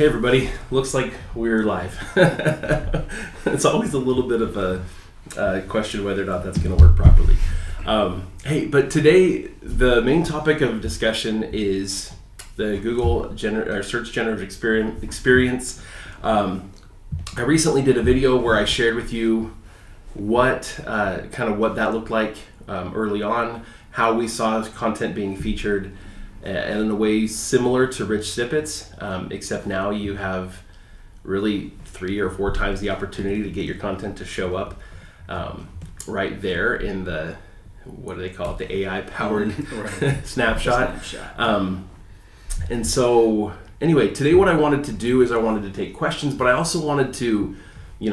Hey everybody, looks like we're live. It's always a little bit of a question whether or not that's going to work properly. But today the main topic of discussion is the Google Search Generative Experience. I recently did a video where I shared with you what that looked like early on, how we saw content being featured, and in a way similar to rich snippets, except now you have really 3 or 4 times the opportunity to get your content to show up right there in the, what do they call it, the AI-powered snapshot. And so anyway, today what I wanted to do is I wanted to take questions, but I also wanted to,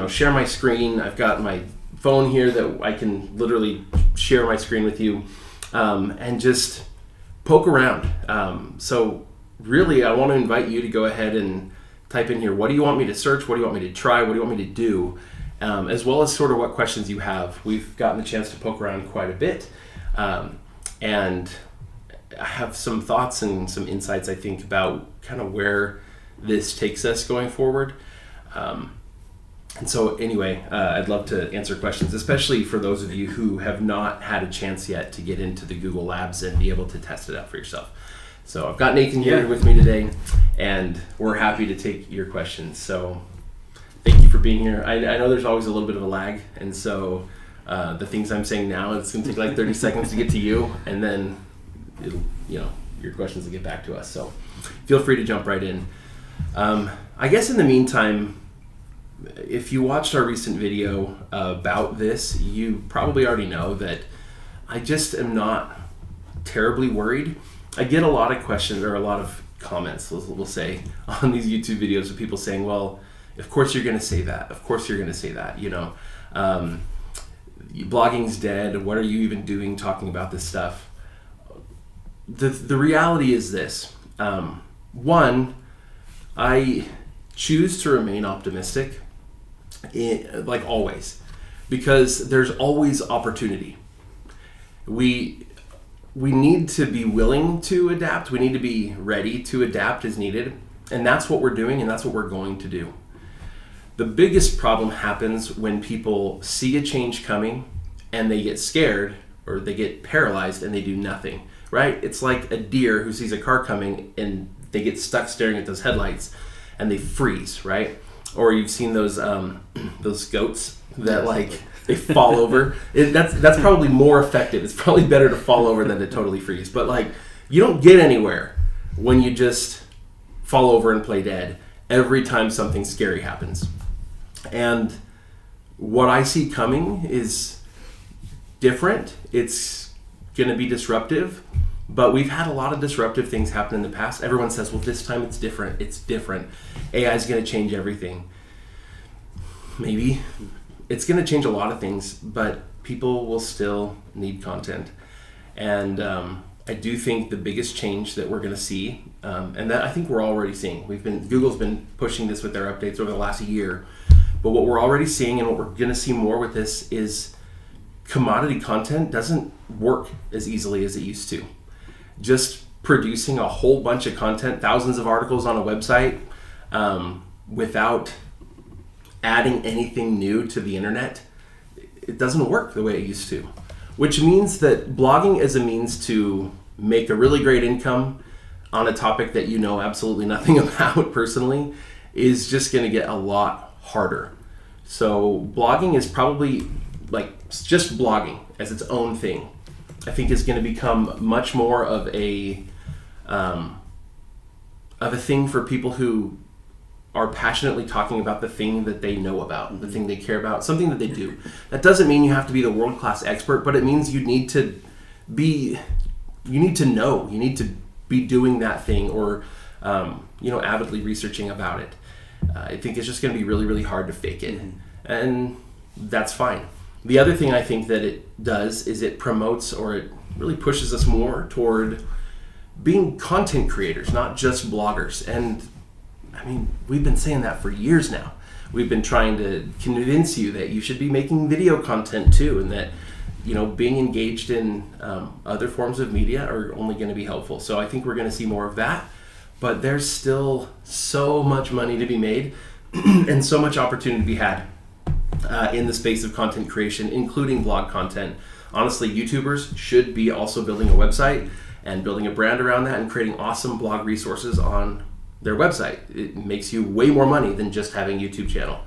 share my screen. I've got my phone here that I can literally share my screen with you and just poke around. So really, I want to invite you to go ahead and type in here, what do you want me to search? What do you want me to try? What do you want me to do? As well as sort of what questions you have. We've gotten the chance to poke around quite a bit. And I have some thoughts and some insights, I think, about kind of where this takes us going forward. And so anyway, I'd love to answer questions, especially for those of you who have not had a chance yet to get into the Google Labs and be able to test it out for yourself. So I've got Nathan here with me today, and we're happy to take your questions. So thank you for being here. I know there's always a little bit of a lag, and so the things I'm saying now, it's going to take like 30 seconds to get to you, and then it'll, your questions will get back to us. So feel free to jump right in. I guess in the meantime, if you watched our recent video about this, you probably already know that I just am not terribly worried. I get a lot of questions or a lot of comments, we'll say, on these YouTube videos of people saying, well, of course you're going to say that. Of course you're going to say that. Blogging's dead. What are you even doing talking about this stuff? The reality is this. One, I choose to remain optimistic, like always, because there's always opportunity. We need to be willing to adapt. We need to be ready to adapt as needed, and that's what we're doing, and that's what we're going to do. The biggest problem happens when people see a change coming and they get scared or they get paralyzed and they do nothing, right? It's like a deer who sees a car coming and they get stuck staring at those headlights and they freeze, right? Or you've seen those goats that they fall over. That's probably more effective. It's probably better to fall over than to totally freeze. But you don't get anywhere when you just fall over and play dead every time something scary happens. And what I see coming is different. It's going to be disruptive. But we've had a lot of disruptive things happen in the past. Everyone says, well, this time it's different. It's different. AI is going to change everything. Maybe. It's going to change a lot of things, but people will still need content. And I do think the biggest change that we're going to see, and that I think we're already seeing, Google's been pushing this with their updates over the last year, but what we're already seeing and what we're going to see more with this is commodity content doesn't work as easily as it used to. Just producing a whole bunch of content, thousands of articles on a website, without adding anything new to the internet, it doesn't work the way it used to. Which means that blogging as a means to make a really great income on a topic that you know absolutely nothing about personally is just going to get a lot harder. So blogging is probably just blogging as its own thing. I think is going to become much more of a thing for people who are passionately talking about the thing that they know about, the thing they care about, something that they do. That doesn't mean you have to be the world-class expert, but it means you need to know, you need to be doing that thing or, avidly researching about it. I think it's just going to be really, really hard to fake it. And that's fine. The other thing I think that it does is it promotes or it really pushes us more toward being content creators, not just bloggers. And I mean, we've been saying that for years now. We've been trying to convince you that you should be making video content too, and that being engaged in other forms of media are only going to be helpful. So I think we're going to see more of that. but there's still so much money to be made and so much opportunity to be had in the space of content creation, including blog content. Honestly, YouTubers should be also building a website and building a brand around that and creating awesome blog resources on their website. It makes you way more money than just having a YouTube channel.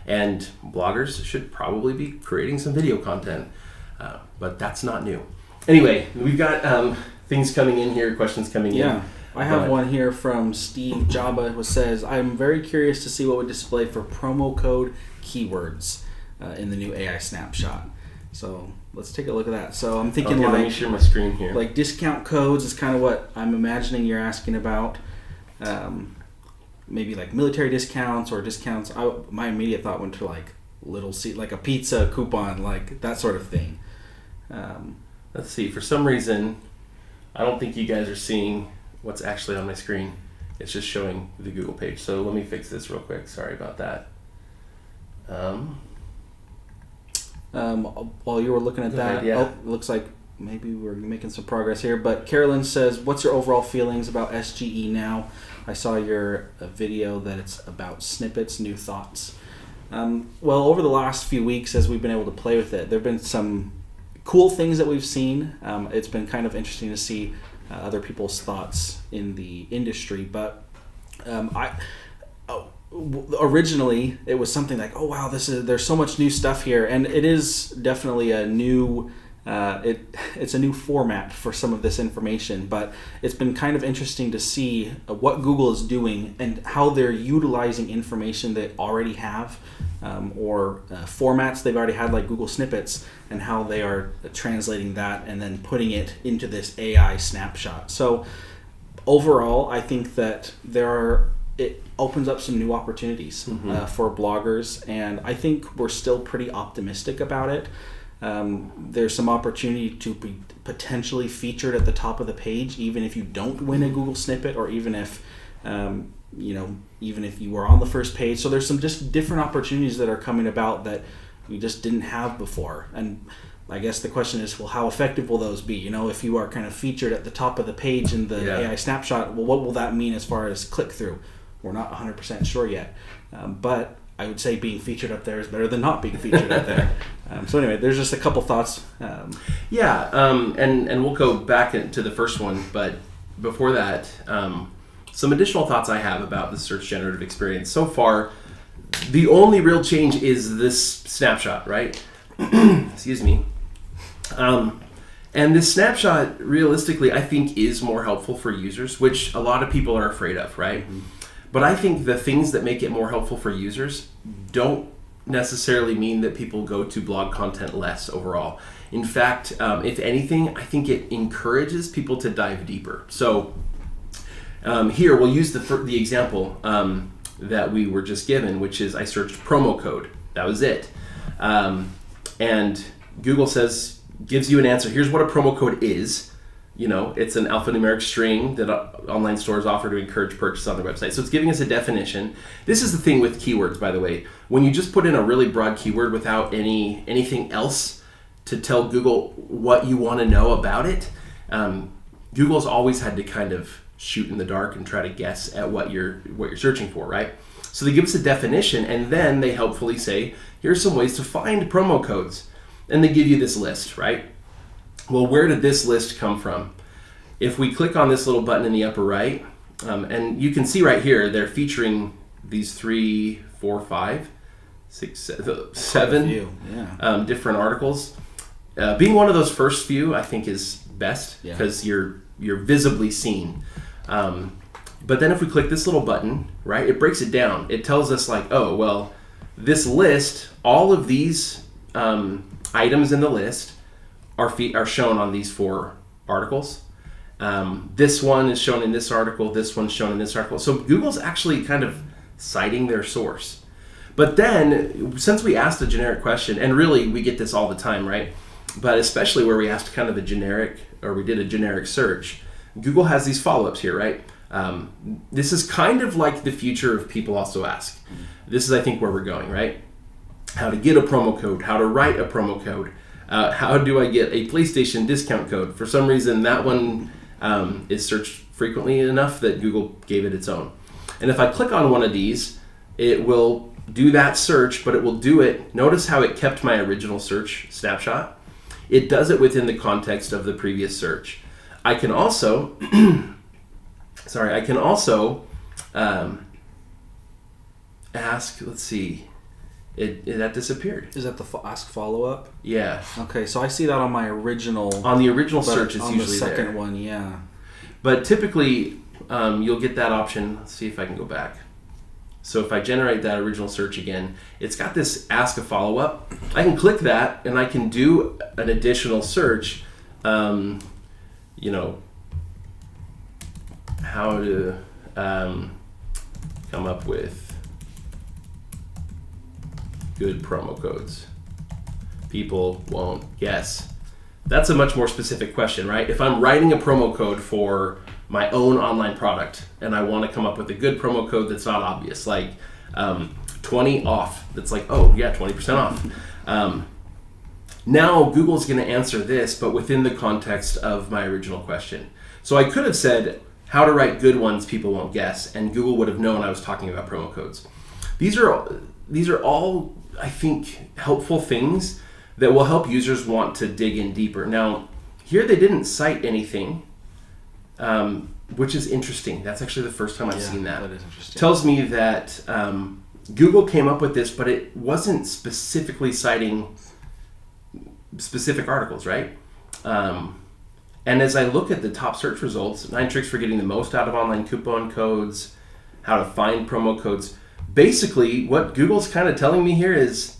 And bloggers should probably be creating some video content, but that's not new. Anyway, we've got things coming in here, questions coming in. Yeah, I have one here from Steve Jabba who says, I'm very curious to see what would display for promo code keywords in the new AI snapshot. So let's take a look at that. So I'm thinking let me share my screen here. Like discount codes is kind of what I'm imagining you're asking about. Maybe like military discounts or discounts. My immediate thought went to like like a pizza coupon, like that sort of thing. Let's see. For some reason, I don't think you guys are seeing what's actually on my screen. It's just showing the Google page. So let me fix this real quick. Sorry about that. While you were looking at that, it looks like maybe we're making some progress here. But Carolyn says, what's your overall feelings about SGE now? I saw your video that it's about snippets, new thoughts. Well, over the last few weeks as we've been able to play with it, there have been some cool things that we've seen. It's been kind of interesting to see other people's thoughts in the industry. But originally it was something like, oh wow, there's so much new stuff here, and it is definitely a new it's a new format for some of this information, but it's been kind of interesting to see what Google is doing and how they're utilizing information they already have, or formats they've already had like Google snippets, and how they are translating that and then putting it into this AI snapshot. So overall, I think that it opens up some new opportunities for bloggers, and I think we're still pretty optimistic about it. There's some opportunity to be potentially featured at the top of the page, even if you don't win a Google snippet, or even if even if you were on the first page. So there's some just different opportunities that are coming about that we just didn't have before. And I guess the question is, well, how effective will those be? If you are kind of featured at the top of the page in the AI snapshot, well, what will that mean as far as click-through? We're not 100% sure yet, but I would say being featured up there is better than not being featured up there. So anyway, there's just a couple thoughts. And we'll go back to the first one, but before that, some additional thoughts I have about the search generative experience. So far, the only real change is this snapshot, right? Excuse me. And this snapshot, realistically, I think is more helpful for users, which a lot of people are afraid of, right? Mm-hmm. But I think the things that make it more helpful for users don't necessarily mean that people go to blog content less overall. In fact, if anything, I think it encourages people to dive deeper. So here, we'll use the example that we were just given, which is I searched promo code. That was it. And Google gives you an answer. Here's what a promo code is. It's an alphanumeric string that online stores offer to encourage purchase on their website. So it's giving us a definition. This is the thing with keywords, by the way. When you just put in a really broad keyword without anything else to tell Google what you want to know about it, Google's always had to kind of shoot in the dark and try to guess at what you're searching for, right? So they give us a definition, and then they helpfully say, here's some ways to find promo codes. And they give you this list, right? Well, where did this list come from? If we click on this little button in the upper right, and you can see right here, they're featuring these 3, 4, 5, 6, 7 different articles. Being one of those first few, I think, is best because you're visibly seen. But then if we click this little button, right, it breaks it down. It tells us like, oh, well, this list, all of these items in the list are shown on these 4 articles. This one is shown in this article. This one's shown in this article. So Google's actually kind of citing their source. But then, since we asked a generic question, and really we get this all the time, right? But especially where we asked kind of we did a generic search, Google has these follow-ups here, right? This is kind of like the future of people also ask. This is, I think, where we're going, right? How to get a promo code, how to write a promo code, how do I get a PlayStation discount code? For some reason, that one is searched frequently enough that Google gave it its own. And if I click on one of these, it will do that search, but it will do it. Notice how it kept my original search snapshot. It does it within the context of the previous search. I can also, ask, let's see, that disappeared. Is that the ask follow-up? Yeah. Okay, so I see that on my original. On the original search, it's on usually the second there. one, yeah. But typically, you'll get that option. Let's see if I can go back. So if I generate that original search again, it's got this ask a follow-up. I can click that, and I can do an additional search. How to come up with good promo codes. People won't guess. That's a much more specific question, right? If I'm writing a promo code for my own online product and I want to come up with a good promo code that's not obvious, like 20 off, that's like, oh yeah, 20% off. Now Google's going to answer this, but within the context of my original question. So I could have said how to write good ones people won't guess, and Google would have known I was talking about promo codes. These are all, I think, helpful things that will help users want to dig in deeper. Now, here they didn't cite anything, which is interesting. That's actually the first time I've seen that. That is interesting. Tells me that Google came up with this, but it wasn't specifically citing specific articles, right? And as I look at the top search results, 9 tricks for getting the most out of online coupon codes, how to find promo codes. Basically, what Google's kind of telling me here is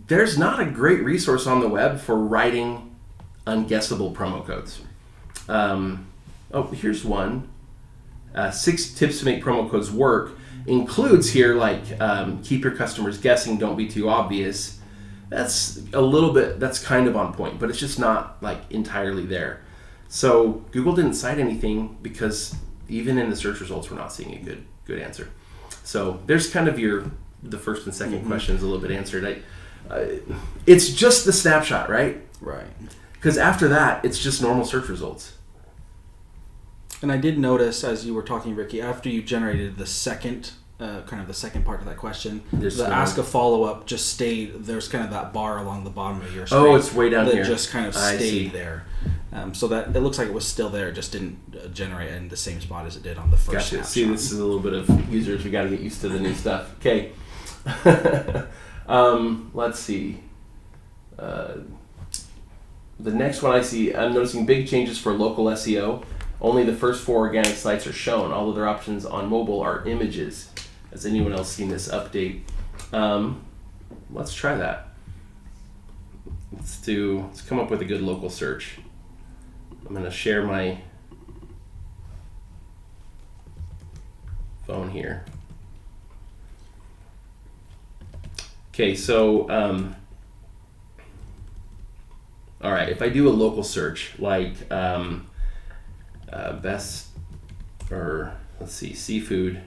there's not a great resource on the web for writing unguessable promo codes. Here's one. 6 tips to make promo codes work. Includes here, like, keep your customers guessing, don't be too obvious. That's kind of on point, but it's just not like entirely there. So Google didn't cite anything because even in the search results, we're not seeing a good answer. So there's kind of the first and second questions a little bit answered. It's just the snapshot, right? Right. Because after that, it's just normal search results. And I did notice as you were talking, Ricky, after you generated the second the second part of that question, ask a follow-up just stayed. There's kind of that bar along the bottom of your screen. Oh, it's way down that here. Just kind of stayed there. So that it looks like it was still there, just didn't generate in the same spot as it did on the first snapshot. See, this is a little bit of users. We got to get used to the new stuff. Okay. Let's see. The next one I see, I'm noticing big changes for local SEO. Only the first 4 organic sites are shown. All other options on mobile are images. Has anyone else seen this update? Let's try that. Let's come up with a good local search. I'm going to share my phone here. Okay, so all right, if I do a local search like seafood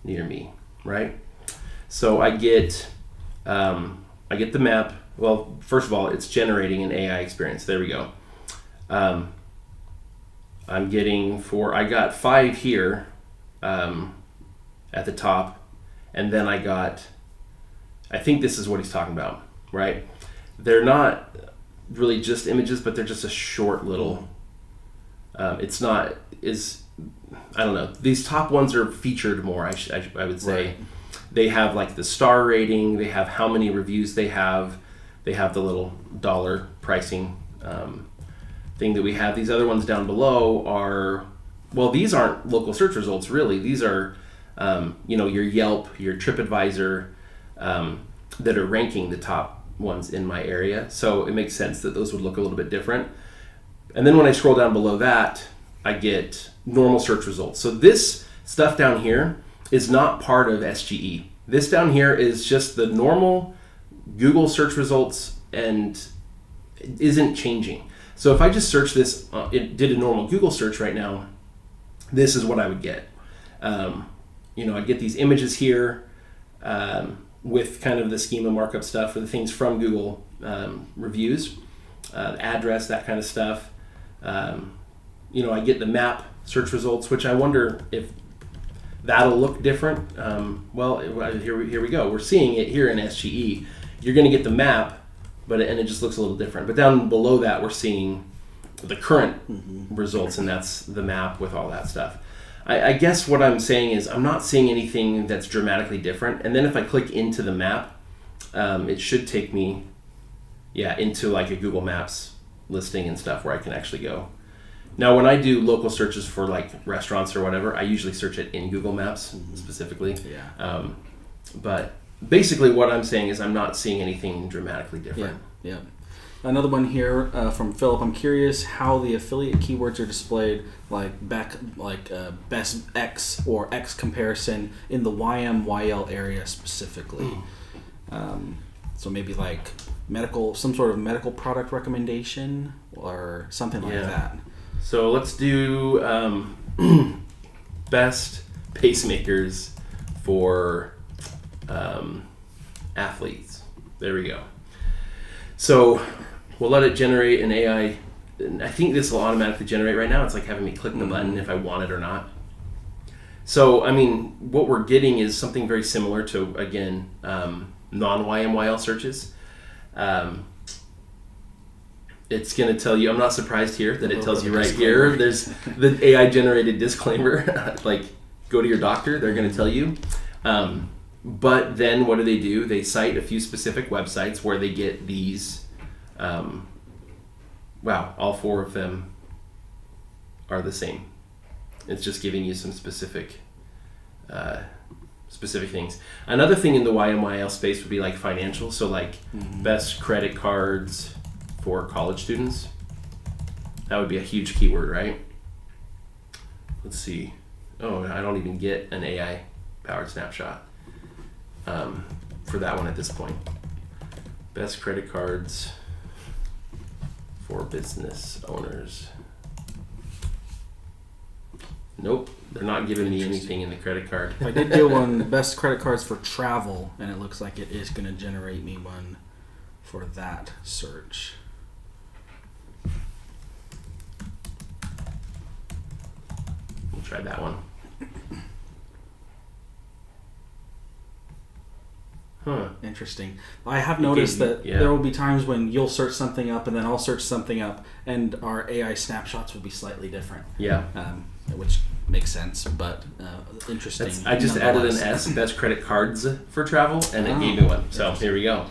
near me, right? So I get the map. Well, first of all, it's generating an AI experience. There we go. I got 5 here at the top, and then I think this is what he's talking about, right? They're not really just images, but they're just a short little, I don't know. These top ones are featured more, I would say. Right. They have like the star rating, they have how many reviews they have the little dollar pricing thing that we have. These other ones down below these aren't local search results really. These are, your Yelp, your TripAdvisor that are ranking the top ones in my area. So it makes sense that those would look a little bit different. And then when I scroll down below that, I get normal search results. So this stuff down here is not part of SGE. This down here is just the normal Google search results and it isn't changing. So if I just search this, it did a normal Google search right now, this is what I would get. I'd get these images here with kind of the schema markup stuff for the things from Google reviews, address, that kind of stuff. I get the map search results, which I wonder if that'll look different. Here we go. We're seeing it here in SGE. You're going to get the map, and it just looks a little different. But down below that, we're seeing the current results, and that's the map with all that stuff. I guess what I'm saying is I'm not seeing anything that's dramatically different. And then if I click into the map, it should take me, into like a Google Maps listing and stuff where I can actually go. Now, when I do local searches for like restaurants or whatever, I usually search it in Google Maps specifically. Yeah. But basically what I'm saying is I'm not seeing anything dramatically different. Yeah. Another one here from Philip. I'm curious how the affiliate keywords are displayed, best X or X comparison in the YMYL area specifically. So maybe like some sort of medical product recommendation or something like that. So let's do best pacemakers for athletes. There we go. So we'll let it generate an AI. I think this will automatically generate right now. It's like having me click the button if I want it or not. So, what we're getting is something very similar to, again, non-YMYL searches. It's going to tell you, I'm not surprised here that it tells you right here. There's the AI generated disclaimer, like go to your doctor, they're going to tell you. But then what do? They cite a few specific websites where they get these. All four of them are the same. It's just giving you some specific things. Another thing in the YMYL space would be like financial. So like best credit cards for college students. That would be a huge keyword, right? Let's see. Oh, I don't even get an AI powered snapshot for that one at this point. Best credit cards for business owners. Nope, they're not giving me anything in the credit card. I did do one, best credit cards for travel, and it looks like it is going to generate me one for that search. We'll try that one. Huh. Interesting. I have noticed that there will be times when you'll search something up and then I'll search something up and our AI snapshots will be slightly different. Yeah. Which makes sense, but interesting. I just added an S, best credit cards for travel, and it gave me one. So here we go.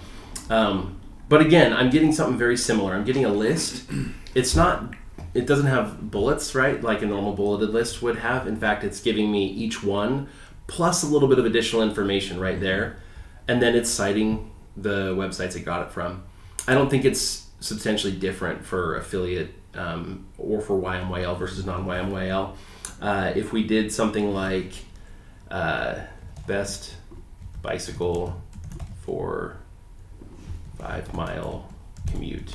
But again, I'm getting something very similar. I'm getting a list. It doesn't have bullets, right? Like a normal bulleted list would have. In fact, it's giving me each one plus a little bit of additional information right there. And then it's citing the websites it got it from. I don't think it's substantially different for affiliate or for YMYL versus non-YMYL. If we did something like best bicycle for 5-mile commute,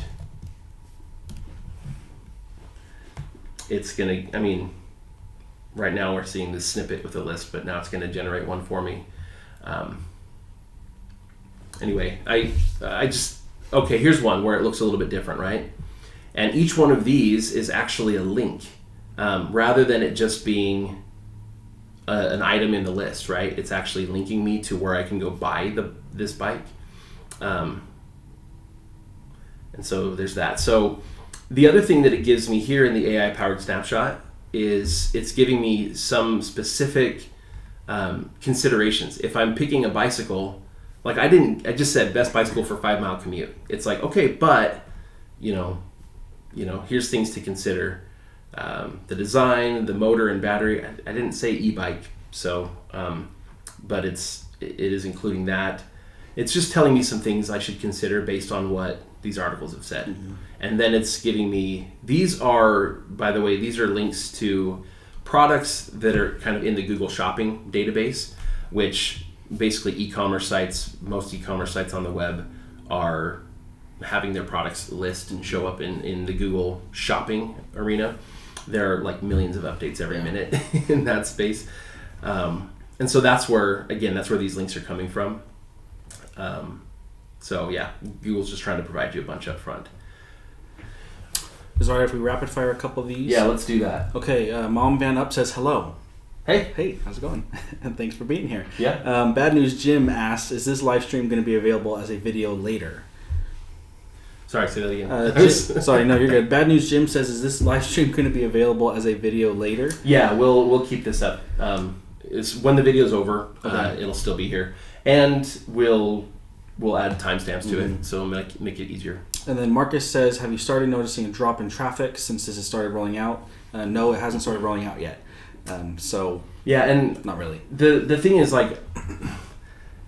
it's going to, right now we're seeing this snippet with a list, but now it's going to generate one for me. Anyway, here's one where it looks a little bit different, right? And each one of these is actually a link, rather than it just being an item in the list, right? It's actually linking me to where I can go buy this bike. And so there's that. So the other thing that it gives me here in the AI-powered snapshot is it's giving me some specific considerations. If I'm picking a bicycle, like I just said best bicycle for 5-mile commute. It's like, okay, but here's things to consider. The design, the motor and battery. I didn't say e-bike, so but it is including that. It's just telling me some things I should consider based on what these articles have said. Mm-hmm. And then it's giving me, these are links to products that are kind of in the Google Shopping database, which basically most e-commerce sites on the web are having their products list and show up in the Google Shopping arena. There are like millions of updates every minute in that space. And so that's where these links are coming from. So yeah, Google's just trying to provide you a bunch up front. Is it all right if we rapid fire a couple of these? Yeah, let's do that. Okay, Mom Van Up says hello. Hey. Hey, how's it going? And thanks for being here. Yeah. Bad News Jim asks, is this live stream going to be available as a video later? Sorry, say that again. Sorry, no, you're good. Bad News Jim says, is this live stream going to be available as a video later? Yeah, we'll keep this up. It's when the video's over, it'll still be here, and we'll add timestamps to it, so make it easier. And then Marcus says, have you started noticing a drop in traffic since this has started rolling out? No, it hasn't started rolling out yet. So yeah, and not really. The thing is, like,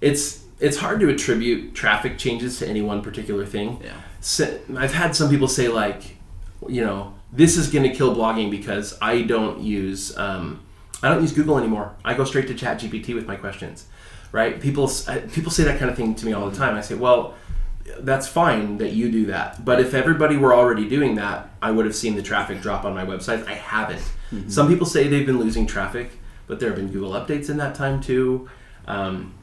it's hard to attribute traffic changes to any one particular thing. Yeah. So, I've had some people say, like, this is going to kill blogging because I don't use Google anymore. I go straight to ChatGPT with my questions, right? People say that kind of thing to me all the time. I say, well, that's fine that you do that, but if everybody were already doing that, I would have seen the traffic drop on my website. I haven't. Mm-hmm. Some people say they've been losing traffic, but there have been Google updates in that time too. And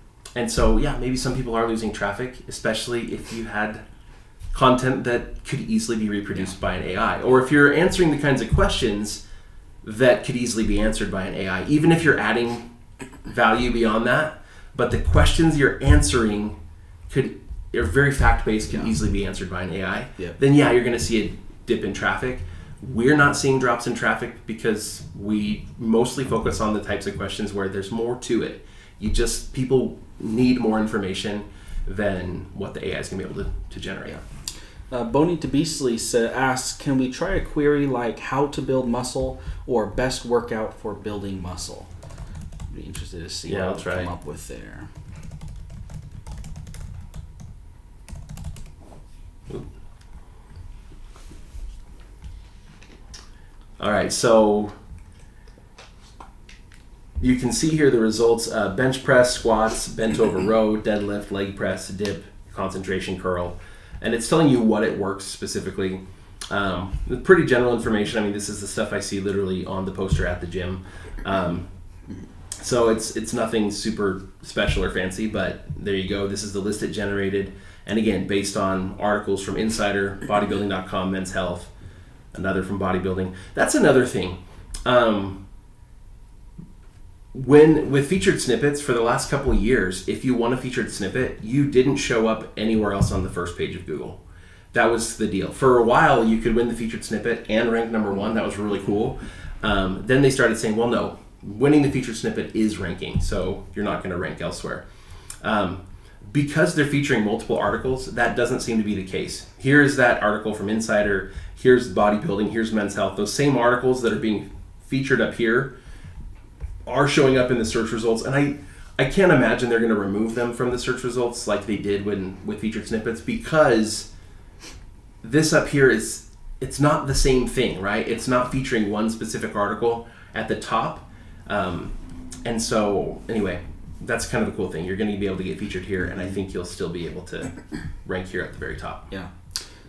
so, yeah, maybe some people are losing traffic, especially if you had content that could easily be reproduced by an AI, or if you're answering the kinds of questions that could easily be answered by an AI, even if you're adding value beyond that, but the questions you're answering are very fact-based, can easily be answered by an AI, then yeah, you're going to see a dip in traffic. We're not seeing drops in traffic because we mostly focus on the types of questions where there's more to it. People need more information than what the AI is going to be able to generate. Boney to Beastly asks, can we try a query like how to build muscle or best workout for building muscle? I'd be interested to see what we'll come up with there. All right, so you can see here the results: bench press, squats, bent over row, deadlift, leg press, dip, concentration curl, and it's telling you what it works specifically. Pretty general information. I mean, this is the stuff I see literally on the poster at the gym. So it's nothing super special or fancy, but there you go. This is the list it generated, and again, based on articles from Insider, Bodybuilding.com, Men's Health, another from Bodybuilding. That's another thing. With featured snippets for the last couple of years, if you want a featured snippet, you didn't show up anywhere else on the first page of Google. That was the deal. For a while, you could win the featured snippet and rank number one. That was really cool. Then they started saying, well, no, winning the featured snippet is ranking, so you're not going to rank elsewhere. Because they're featuring multiple articles, that doesn't seem to be the case. Here's that article from Insider, here's Bodybuilding, here's Men's Health. Those same articles that are being featured up here are showing up in the search results, and I can't imagine they're going to remove them from the search results like they did with featured snippets, because this up here it's not the same thing, right? It's not featuring one specific article at the top. And so anyway, that's kind of a cool thing. You're going to be able to get featured here, and I think you'll still be able to rank here at the very top. Yeah.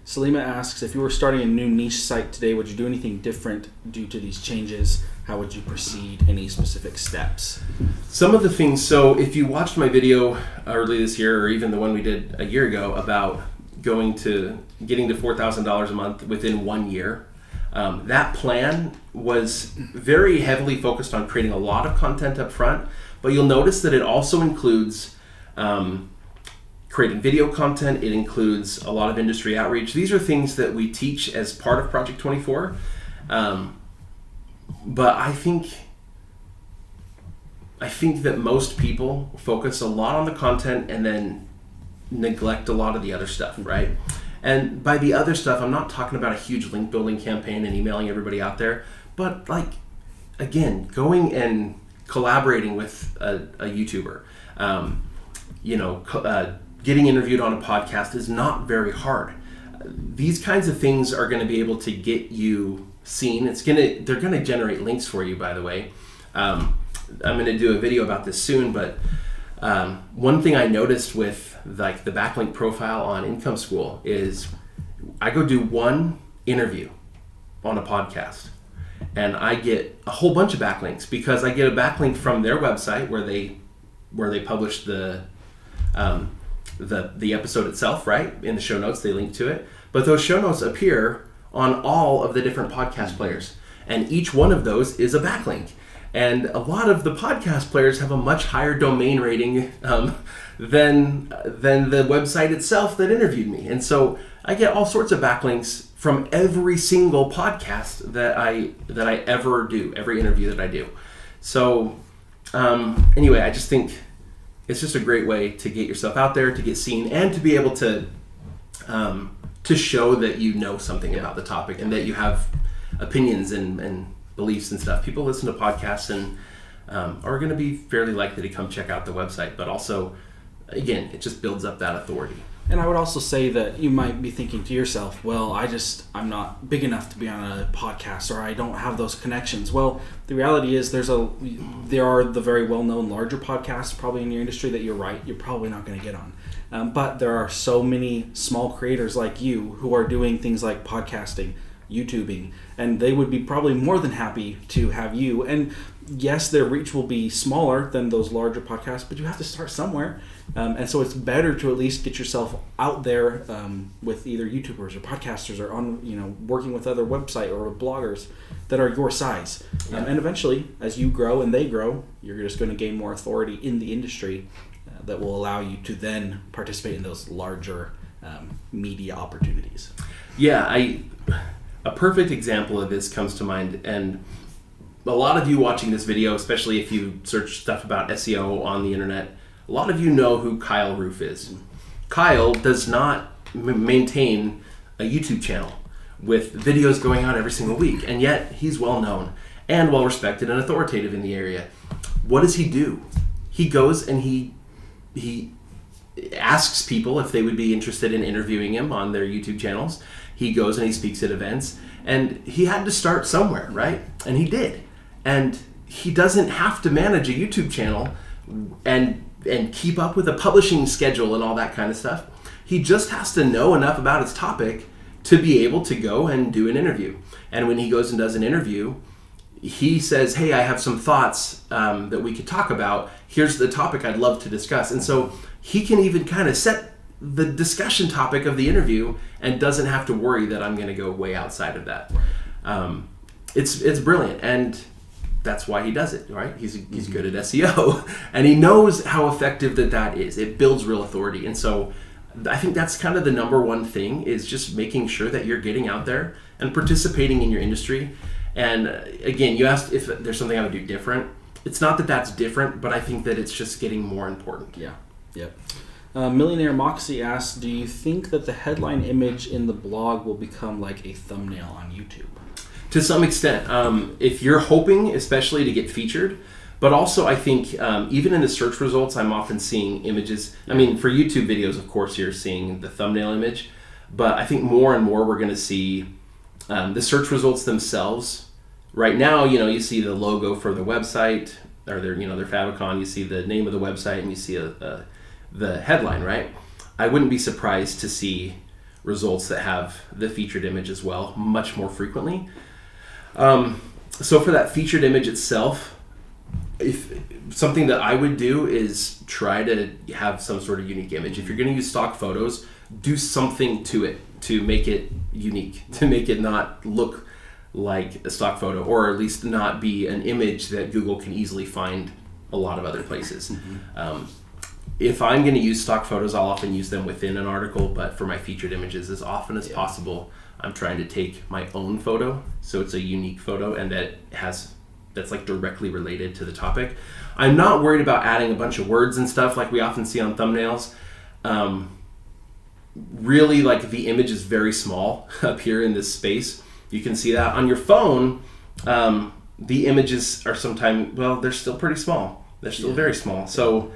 Salima asks, if you were starting a new niche site today, would you do anything different due to these changes? How would you proceed? Any specific steps? Some of the things, so if you watched my video early this year, or even the one we did a year ago about getting to $4,000 a month within 1 year, that plan was very heavily focused on creating a lot of content up front, but you'll notice that it also includes creating video content. It includes a lot of industry outreach. These are things that we teach as part of Project 24. But I think that most people focus a lot on the content and then neglect a lot of the other stuff, right? And by the other stuff, I'm not talking about a huge link building campaign and emailing everybody out there, but like, again, going and collaborating with a YouTuber, getting interviewed on a podcast is not very hard. These kinds of things are going to be able to get you seen. They're going to generate links for you, by the way. I'm going to do a video about this soon, but one thing I noticed with like the backlink profile on Income School is I go do one interview on a podcast, and I get a whole bunch of backlinks because I get a backlink from their website where they publish the episode itself, right? In the show notes, they link to it. But those show notes appear on all of the different podcast players. And each one of those is a backlink. And a lot of the podcast players have a much higher domain rating than the website itself that interviewed me. And so I get all sorts of backlinks from every single podcast that I ever do, every interview that I do. So anyway, I just think it's just a great way to get yourself out there, to get seen, and to be able to show that you know something about the topic and that you have opinions and beliefs and stuff. People listen to podcasts and are going to be fairly likely to come check out the website, but also, again, it just builds up that authority. And I would also say that you might be thinking to yourself, well, I'm not big enough to be on a podcast, or I don't have those connections. Well, the reality is there are the very well-known larger podcasts probably in your industry that you're probably not going to get on. But there are so many small creators like you who are doing things like podcasting, YouTubing, and they would be probably more than happy to have you. And yes, their reach will be smaller than those larger podcasts, but you have to start somewhere. And so it's better to at least get yourself out there with either YouTubers or podcasters or on, working with other website or bloggers that are your size. And eventually, as you grow and they grow, you're just going to gain more authority in the industry that will allow you to then participate in those larger media opportunities. Yeah, a perfect example of this comes to mind, and a lot of you watching this video, especially if you search stuff about SEO on the internet, a lot of you know who Kyle Roof is. Kyle does not maintain a YouTube channel with videos going out every single week, and yet he's well known and well respected and authoritative in the area. What does he do? He goes and he asks people if they would be interested in interviewing him on their YouTube channels. He goes and he speaks at events, and he had to start somewhere, right? And he did. And he doesn't have to manage a YouTube channel and keep up with a publishing schedule and all that kind of stuff. He just has to know enough about his topic to be able to go and do an interview. And when he goes and does an interview, he says, hey, I have some thoughts that we could talk about. Here's the topic I'd love to discuss. And so he can even kind of set the discussion topic of the interview and doesn't have to worry that I'm going to go way outside of that. It's brilliant, and that's why he does it, right? He's good at SEO, and he knows how effective that is. It builds real authority. And so I think that's kind of the number one thing, is just making sure that you're getting out there and participating in your industry. And again, you asked if there's something I would do different. It's not that that's different, but I think that it's just getting more important. Yeah. Yep. Millionaire Moxie asks, do you think that the headline image in the blog will become like a thumbnail on YouTube? To some extent. If you're hoping especially to get featured, but also I think even in the search results, I'm often seeing images. I mean, for YouTube videos, of course, you're seeing the thumbnail image, but I think more and more we're going to see the search results themselves. Right now, you see the logo for the website, or their favicon, you see the name of the website, and you see the headline, right? I wouldn't be surprised to see results that have the featured image as well, much more frequently. So for that featured image itself, if something that I would do is try to have some sort of unique image. If you're going to use stock photos, do something to it to make it unique, to make it not look like a stock photo, or at least not be an image that Google can easily find a lot of other places. If I'm going to use stock photos, I'll often use them within an article, but for my featured images, as often as possible, I'm trying to take my own photo, so it's a unique photo, and that's like directly related to the topic. I'm not worried about adding a bunch of words and stuff like we often see on thumbnails. Really, like, the image is very small up here in this space. You can see that on your phone. The images are sometimes, they're still pretty small. They're still very small. So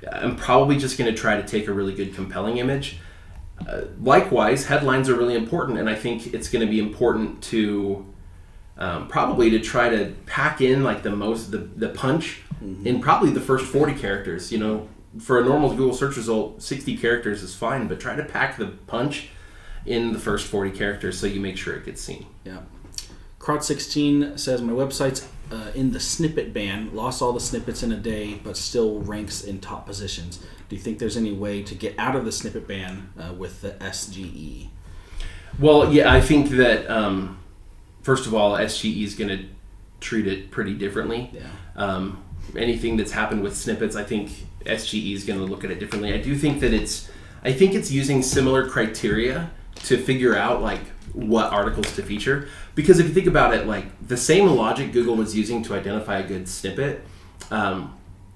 I'm probably just going to try to take a really good, compelling image. Likewise, headlines are really important, and I think it's going to be important to probably to try to pack in like the punch in probably the first 40 characters. For a normal Google search result, 60 characters is fine, but try to pack the punch in the first 40 characters so you make sure it gets seen. Yeah. Crowd16 says, my website's in the snippet ban, lost all the snippets in a day, but still ranks in top positions. Do you think there's any way to get out of the snippet ban with the SGE? Well, yeah, I think that first of all, SGE is going to treat it pretty differently. Yeah. Anything that's happened with snippets, I think SGE is going to look at it differently. I do think that it's using similar criteria to figure out like what articles to feature. Because if you think about it, like the same logic Google was using to identify a good snippet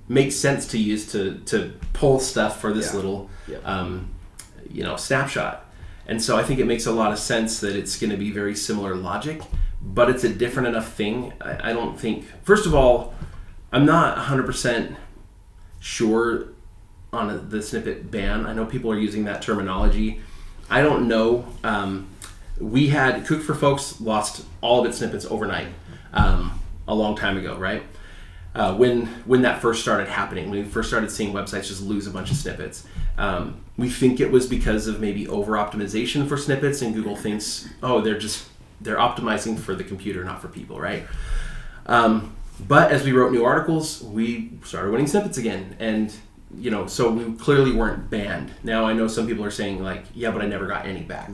makes sense to use to pull stuff for this little snapshot. And so I think it makes a lot of sense that it's going to be very similar logic, but it's a different enough thing. I don't think, first of all, I'm not 100% sure on the snippet ban. I know people are using that terminology. I don't know. We had Cook for Folks lost all of its snippets overnight a long time ago, right? When that first started happening, when we first started seeing websites just lose a bunch of snippets. We think it was because of maybe over optimization for snippets, and Google thinks, oh, they're optimizing for the computer, not for people, right? But as we wrote new articles, we started winning snippets again, and so we clearly weren't banned. Now I know some people are saying like, yeah, but I never got any back.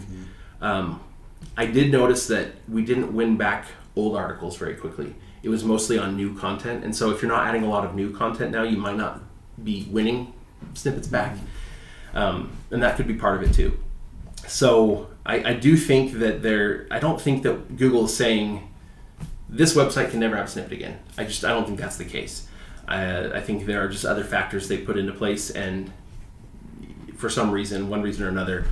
I did notice that we didn't win back old articles very quickly. It was mostly on new content, and so if you're not adding a lot of new content now, you might not be winning snippets back, and that could be part of it too. So I do think that I don't think that Google is saying this website can never have a snippet again. I don't think that's the case. I think there are just other factors they put into place, and for some reason, one reason or another,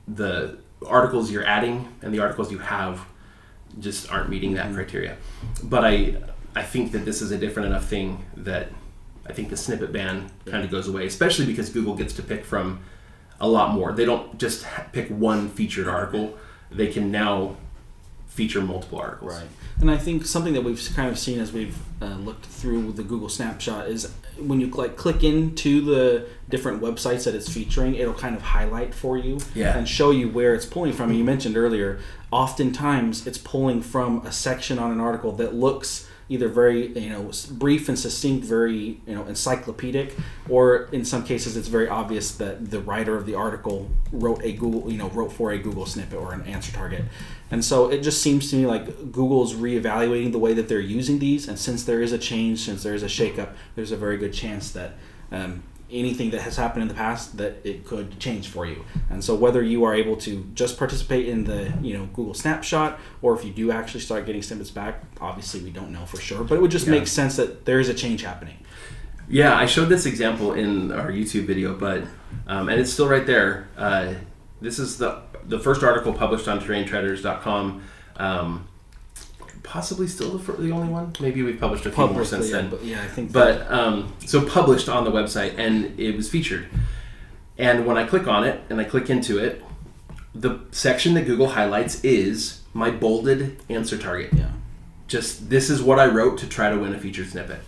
the articles you're adding and the articles you have just aren't meeting that criteria. But I think that this is a different enough thing that I think the snippet ban kind of goes away, especially because Google gets to pick from a lot more. They don't just pick one featured article. They can now feature multiple articles. Right. And I think something that we've kind of seen as we've looked through the Google Snapshot is when you click into the different websites that it's featuring, it'll kind of highlight for you and show you where it's pulling from. And you mentioned earlier, oftentimes it's pulling from a section on an article that looks either very brief and succinct, very encyclopedic, or in some cases it's very obvious that the writer of the article wrote for a Google snippet or an answer target. And so it just seems to me like Google's reevaluating the way that they're using these, and since there is a change, since there is a shakeup, there's a very good chance that anything that has happened in the past, that it could change for you. And so whether you are able to just participate in the Google Snapshot, or if you do actually start getting snippets back, obviously we don't know for sure, but it would just make sense that there is a change happening. Yeah, I showed this example in our YouTube video, but and it's still right there. This is the first article published on terraintreaders.com. Possibly still the only one. Maybe we've published a few more since then. But I think. So published on the website, and it was featured. And when I click on it and I click into it, the section that Google highlights is my bolded answer target. Yeah. Just this is what I wrote to try to win a featured snippet.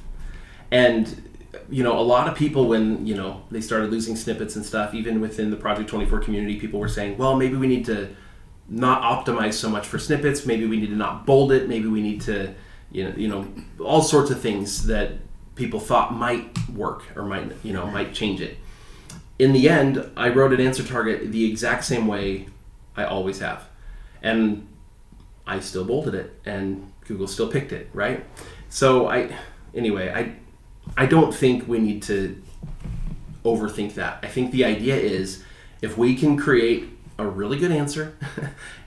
And a lot of people, when they started losing snippets and stuff, even within the Project 24 community, people were saying, well, maybe we need to not optimize so much for snippets. Maybe we need to not bold it. Maybe we need to, all sorts of things that people thought might work or might change it. In the end, I wrote an answer target the exact same way I always have, and I still bolded it, and Google still picked it, right? So I don't think we need to overthink that. I think the idea is if we can create a really good answer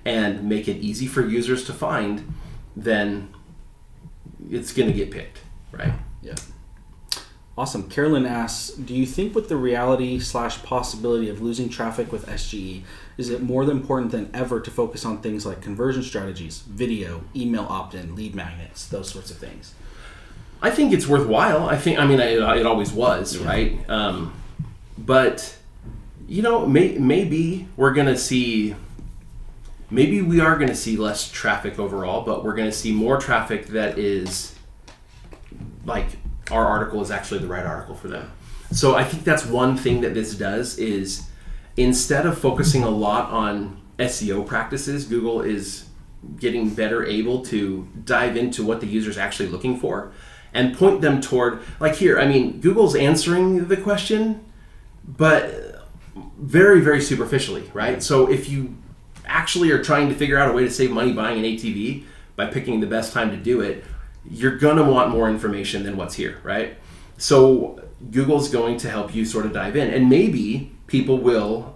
and make it easy for users to find, then it's going to get picked, right? Yeah. Awesome. Carolyn asks, do you think with the reality/possibility of losing traffic with SGE, is it more important than ever to focus on things like conversion strategies, video, email opt-in, lead magnets, those sorts of things? I think it's worthwhile. It always was, right? But maybe we are going to see less traffic overall, but we're going to see more traffic that is like our article is actually the right article for them. So I think that's one thing that this does is instead of focusing a lot on SEO practices, Google is getting better able to dive into what the user's actually looking for and point them toward, like here, Google's answering the question, but very, very superficially, right? So if you actually are trying to figure out a way to save money buying an ATV by picking the best time to do it, you're going to want more information than what's here, right? So Google's going to help you sort of dive in, and maybe people will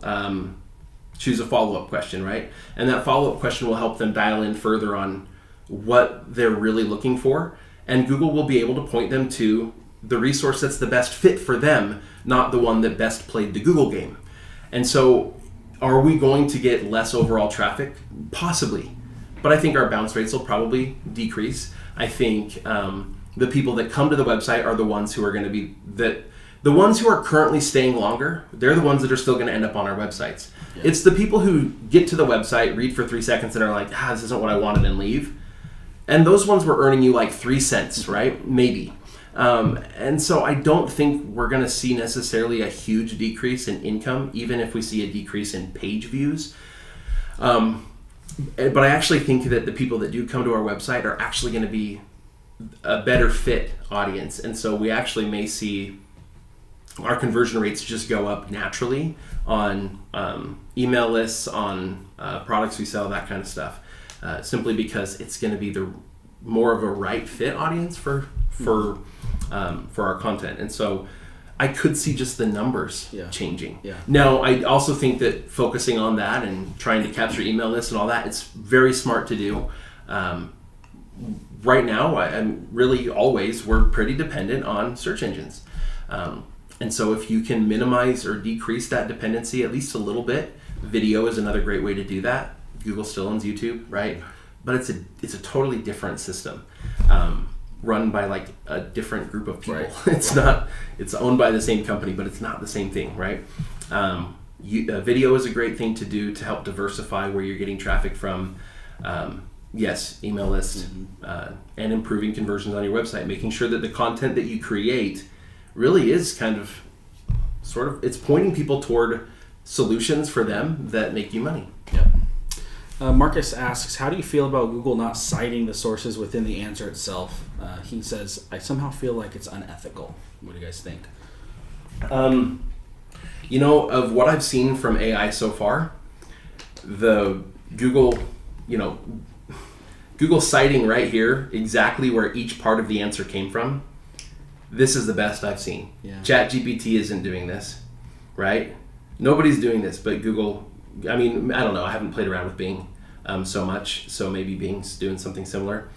choose a follow-up question, right? And that follow-up question will help them dial in further on what they're really looking for, and Google will be able to point them to the resource that's the best fit for them, not the one that best played the Google game. And so are we going to get less overall traffic? Possibly. But I think our bounce rates will probably decrease. I think the people that come to the website are the ones who are going to be the ones who are currently staying longer. They're the ones that are still going to end up on our websites. Yeah. It's the people who get to the website, read for 3 seconds, and are like, this isn't what I wanted, and leave. And those ones were earning you like 3 cents, right? Maybe. And so I don't think we're going to see necessarily a huge decrease in income, even if we see a decrease in page views. But I actually think that the people that do come to our website are actually going to be a better fit audience. And so we actually may see our conversion rates just go up naturally on email lists, on products we sell, that kind of stuff, simply because it's going to be the more of a right fit audience for our content. And so I could see just the numbers changing. Yeah. Now, I also think that focusing on that and trying to capture email lists and all that, it's very smart to do. Right now, I'm really always, we're pretty dependent on search engines. And so if you can minimize or decrease that dependency at least a little bit, video is another great way to do that. Google still owns YouTube, right? But it's a totally different system. Run by like a different group of people. Right. It's owned by the same company, but it's not the same thing, right? Video is a great thing to do to help diversify where you're getting traffic from. Yes, email list, and improving conversions on your website, making sure that the content that you create really is kind of it's pointing people toward solutions for them that make you money. Yep. Marcus asks, how do you feel about Google not citing the sources within the answer itself? He says, I somehow feel like it's unethical. What do you guys think? Of what I've seen from AI so far, the Google citing right here exactly where each part of the answer came from, this is the best I've seen. Yeah. ChatGPT isn't doing this, right? Nobody's doing this, but Google, I don't know, I haven't played around with Bing so much, so maybe Bing's doing something similar.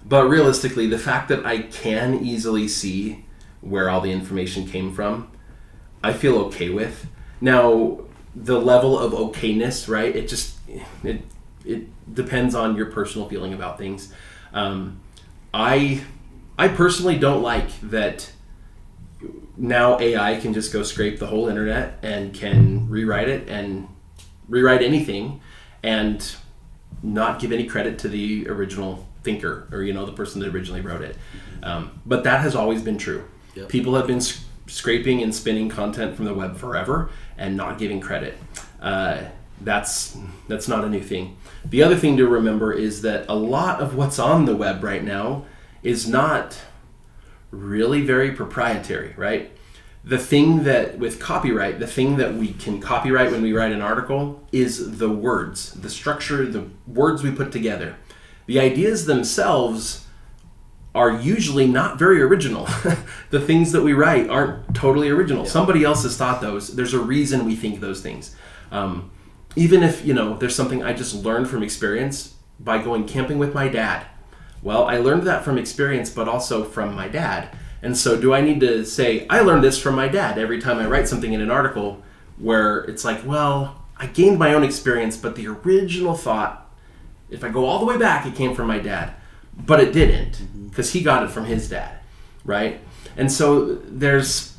But realistically, the fact that I can easily see where all the information came from, I feel okay with. Now, the level of okayness, right? It depends on your personal feeling about things. I personally don't like that now AI can just go scrape the whole internet and can rewrite it and rewrite anything and not give any credit to the original thinker or the person that originally wrote it. But that has always been true. Yep. People have been scraping and spinning content from the web forever and not giving credit. That's not a new thing. The other thing to remember is that a lot of what's on the web right now is not really very proprietary, right? The thing that with copyright, the thing that we can copyright when we write an article is the words, the structure, the words we put together. The ideas themselves are usually not very original. The things that we write aren't totally original. Yeah. Somebody else has thought those. There's a reason we think those things. Even if, there's something I just learned from experience by going camping with my dad. Well, I learned that from experience, but also from my dad. And so do I need to say, I learned this from my dad every time I write something in an article where it's like, well, I gained my own experience, but the original thought, if I go all the way back, it came from my dad. But it didn't, because he got it from his dad, right? And so there is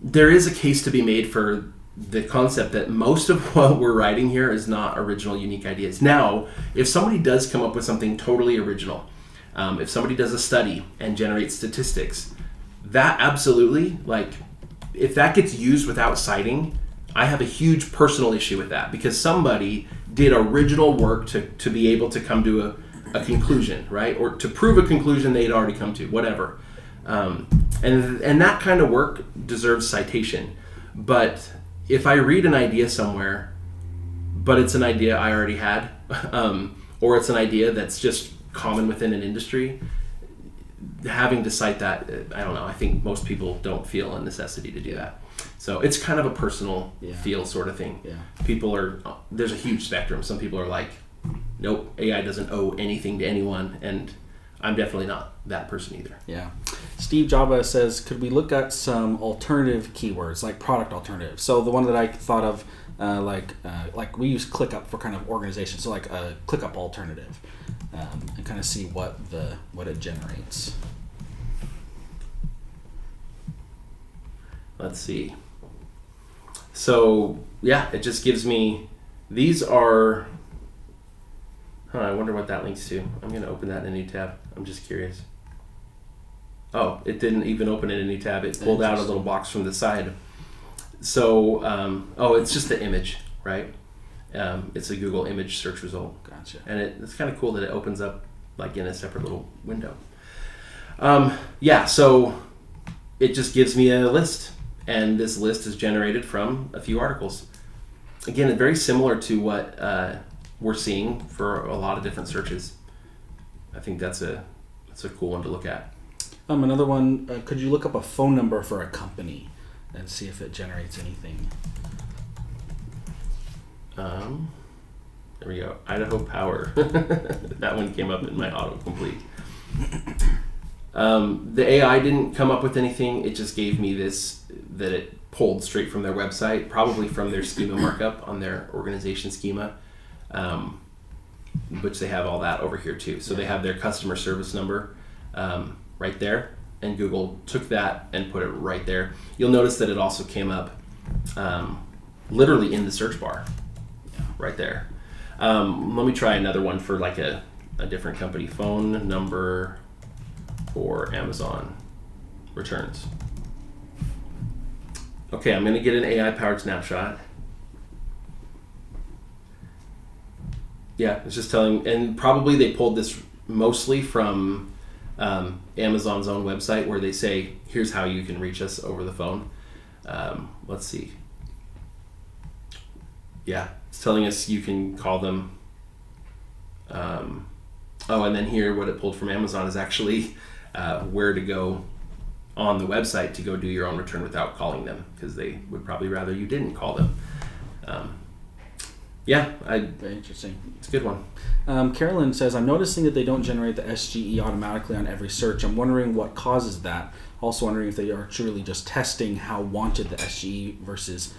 a case to be made for the concept that most of what we're writing here is not original, unique ideas. Now, if somebody does come up with something totally original, if somebody does a study and generates statistics, that absolutely, if that gets used without citing, I have a huge personal issue with that, because somebody did original work to be able to come to a conclusion, right? Or to prove a conclusion they'd already come to, whatever. And that kind of work deserves citation. But if I read an idea somewhere but it's an idea I already had, or it's an idea that's just common within an industry. Having to cite that, I don't know, I think most people don't feel a necessity to do that. So it's kind of a personal feel sort of thing. Yeah. There's a huge spectrum. Some people are like, nope, AI doesn't owe anything to anyone, and I'm definitely not that person either. Yeah. Steve Java says, could we look at some alternative keywords, like product alternatives? So the one that I thought of, like we use ClickUp for kind of organization, so like a ClickUp alternative, and kind of see what it generates. Let's see. So yeah, it just gives me, these are, I wonder what that links to. I'm going to open that in a new tab. I'm just curious. Oh, it didn't even open in a new tab. It pulled out a little box from the side. So, it's just the image, right? It's a Google image search result. Gotcha. And it's kind of cool that it opens up like in a separate little window. So it just gives me a list. And this list is generated from a few articles. Again, very similar to what we're seeing for a lot of different searches. I think that's a cool one to look at. Another one, could you look up a phone number for a company and see if it generates anything? There we go. Idaho Power. That one came up in my autocomplete. The AI didn't come up with anything. It just gave me this, that it pulled straight from their website, probably from their schema markup on their organization schema, which they have all that over here too. So they have their customer service number right there, and Google took that and put it right there. You'll notice that it also came up literally in the search bar right there. Let me try another one for like a different company. Phone number for Amazon returns. Okay, I'm going to get an AI-powered snapshot. Yeah, it's just telling, and probably they pulled this mostly from Amazon's own website, where they say, here's how you can reach us over the phone. Let's see. Yeah, it's telling us you can call them. And then here, what it pulled from Amazon is actually where to go on the website to go do your own return without calling them, because they would probably rather you didn't call them. Very interesting. It's a good one. Carolyn says, I'm noticing that they don't generate the SGE automatically on every search. I'm wondering what causes that. Also wondering if they are truly just testing how wanted the SGE versus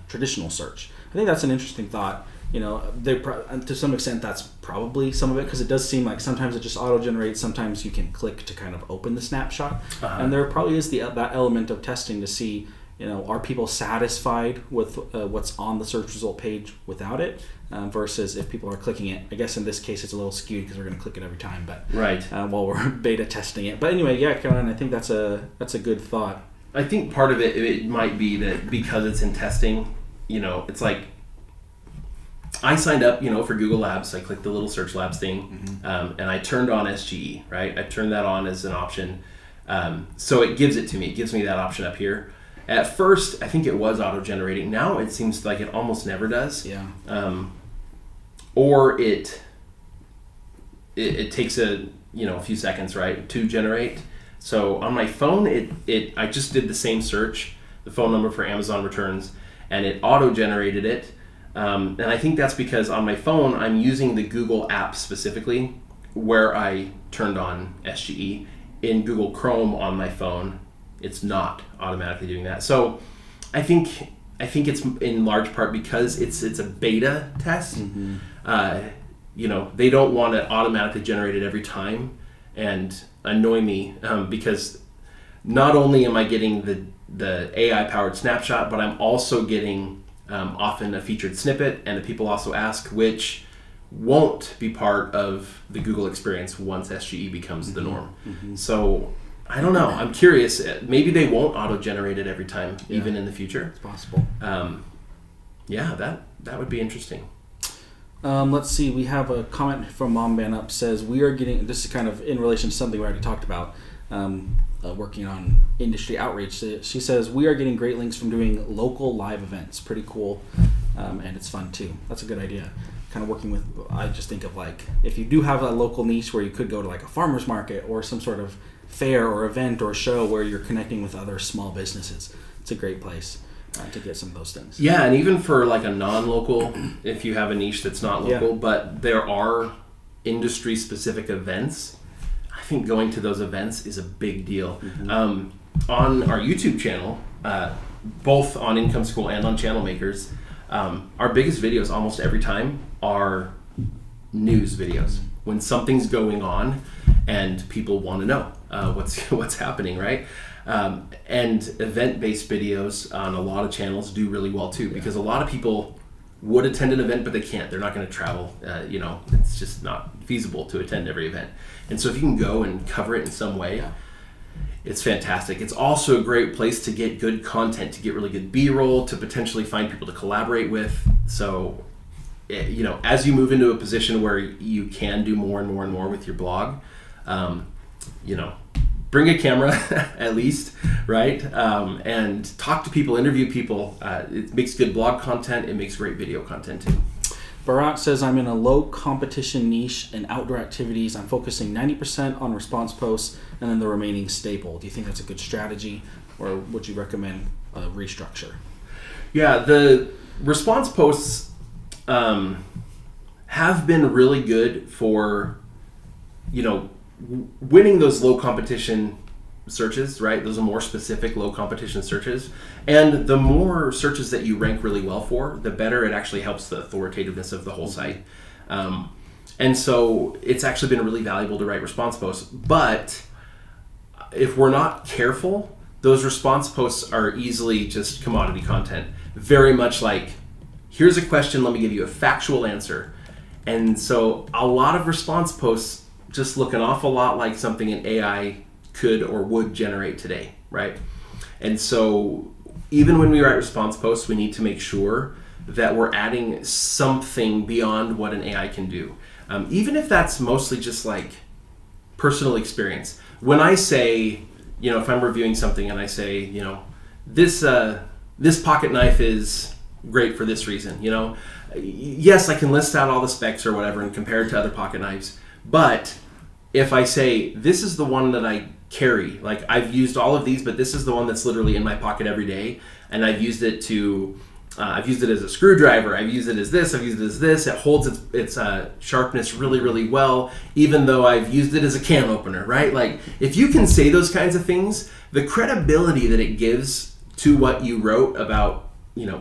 traditional search. I think that's an interesting thought. To some extent that's probably some of it, because it does seem like sometimes it just auto-generates, sometimes you can click to kind of open the snapshot. And there probably is that element of testing to see, are people satisfied with what's on the search result page without it, versus if people are clicking it. I guess in this case it's a little skewed because we're going to click it every time, but right. While we're beta testing it. But anyway, Caroline, I think that's a good thought. I think part of it might be that because it's in testing, it's like, I signed up, for Google Labs. I clicked the little Search Labs thing, and I turned on SGE, right? I turned that on as an option. So it gives it to me. It gives me that option up here. At first, I think it was auto-generating. Now it seems like it almost never does. Yeah. Or it takes a few seconds, right, to generate. So on my phone, I just did the same search, the phone number for Amazon returns, and it auto-generated it. And I think that's because on my phone, I'm using the Google app specifically, where I turned on SGE. In Google Chrome on my phone, it's not automatically doing that. So I think it's in large part because it's a beta test. They don't want to automatically generate it every time and annoy me, because not only am I getting the AI-powered snapshot, but I'm also getting often a featured snippet, and the people also ask, which won't be part of the Google experience once SGE becomes the norm. So I don't know. I'm curious. Maybe they won't auto-generate it every time, even in the future. It's possible. That would be interesting. Let's see. We have a comment from Mom Ban Up. Says, we are getting, this is kind of in relation to something we already talked about, working on industry outreach. She says, we are getting great links from doing local live events. Pretty cool. and it's fun too. That's a good idea. Kind of working with, I just think of like, if you do have a local niche where you could go to like a farmer's market or some sort of fair or event or show where you're connecting with other small businesses, it's a great place to get some of those things. Yeah, and even for like a non-local, if you have a niche that's not local, but there are industry-specific events, I think going to those events is a big deal. On our YouTube channel, both on Income School and on Channel Makers, our biggest videos almost every time are news videos. When something's going on and people want to know what's happening, right? And event-based videos on a lot of channels do really well too, because a lot of people would attend an event, but they can't. They're not going to travel. It's just not feasible to attend every event. And so if you can go and cover it in some way, it's fantastic. It's also a great place to get good content, to get really good B-roll, to potentially find people to collaborate with. So, as you move into a position where you can do more and more and more with your blog, bring a camera at least, right? And talk to people, interview people. It makes good blog content. It makes great video content too. Barat says, I'm in a low competition niche in outdoor activities. I'm focusing 90% on response posts and then the remaining staple. Do you think that's a good strategy, or would you recommend a restructure? Yeah, the response posts have been really good for, winning those low competition searches, right? Those are more specific low competition searches. And the more searches that you rank really well for, the better it actually helps the authoritativeness of the whole site. And so it's actually been really valuable to write response posts. But if we're not careful, those response posts are easily just commodity content. Very much like, here's a question, let me give you a factual answer. And so a lot of response posts just look an awful lot like something an AI could or would generate today, right? And so even when we write response posts, we need to make sure that we're adding something beyond what an AI can do. Even if that's mostly just like personal experience. When I say, if I'm reviewing something and I say, this pocket knife is great for this reason, yes, I can list out all the specs or whatever and compare it to other pocket knives. But if I say, this is the one that I carry, like I've used all of these, but this is the one that's literally in my pocket every day, and I've used it as a screwdriver, I've used it as this, I've used it as this, it holds its sharpness really, really well, even though I've used it as a can opener, right? Like, if you can say those kinds of things, the credibility that it gives to what you wrote about,